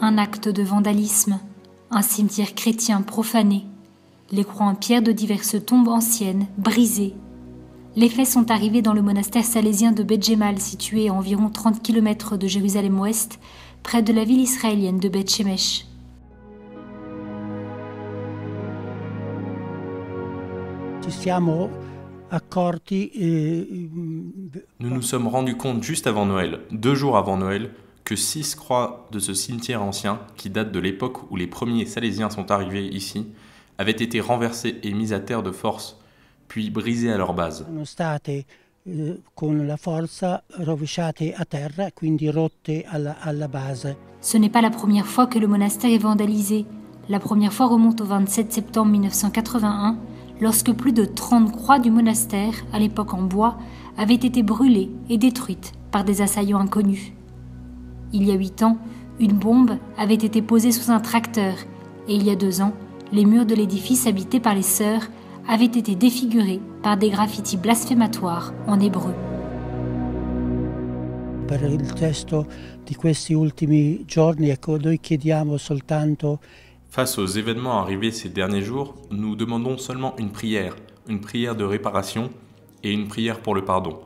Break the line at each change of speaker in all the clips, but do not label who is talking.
Un acte de vandalisme, un cimetière chrétien profané, les croix en pierre de diverses tombes anciennes, brisées. Les faits sont arrivés dans le monastère salésien de Beth Jemal, situé à environ 30 km de Jérusalem-Ouest, près de la ville israélienne de Beth Shemesh.
Nous nous sommes rendus compte juste avant Noël, 2 jours avant Noël, que 6 croix de ce cimetière ancien, qui date de l'époque où les premiers Salésiens sont arrivés ici, avaient été renversées et mises à terre de force, puis brisées à leur base.
Ce n'est pas la première fois que le monastère est vandalisé. La première fois remonte au 27 septembre 1981, lorsque plus de 30 croix du monastère, à l'époque en bois, avaient été brûlées et détruites par des assaillants inconnus. Il y a 8 ans, une bombe avait été posée sous un tracteur et il y a 2 ans, les murs de l'édifice habité par les sœurs avaient été défigurés par des graffitis blasphématoires en hébreu.
Face aux événements arrivés ces derniers jours, nous demandons seulement une prière de réparation et une prière pour le pardon,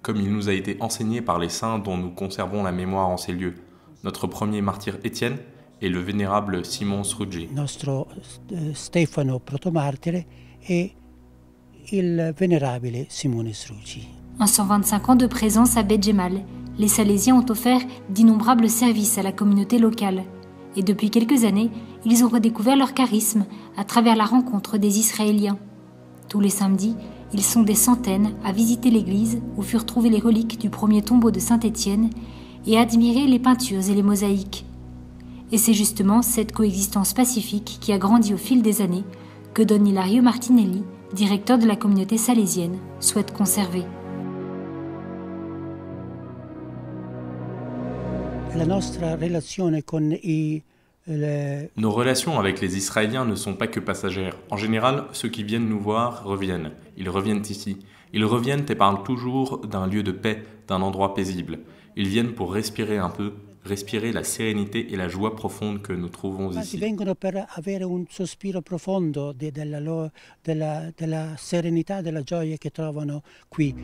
comme il nous a été enseigné par les saints dont nous conservons la mémoire en ces lieux, notre premier martyr Étienne et le vénérable Simon Sruggi.
Nostro Stefano protomartire et il vénérable Simone Sruggi.
En 125 ans de présence à Beth Jemal, les Salésiens ont offert d'innombrables services à la communauté locale. Et depuis quelques années, ils ont redécouvert leur charisme à travers la rencontre des Israéliens. Tous les samedis, ils sont des centaines à visiter l'église où furent trouvées les reliques du premier tombeau de Saint-Étienne et à admirer les peintures et les mosaïques. Et c'est justement cette coexistence pacifique qui a grandi au fil des années que Don Ilario Martinelli, directeur de la communauté salésienne, souhaite conserver.
Nos relations avec les Israéliens ne sont pas que passagères. En général, ceux qui viennent nous voir reviennent. Ils reviennent ici. Ils reviennent et parlent toujours d'un lieu de paix, d'un endroit paisible. Ils viennent pour respirer un peu, respirer la sérénité et la joie profonde que nous trouvons ici.
Ils vengono per avere un sospiro profondo della serenità, della gioia che trovano qui.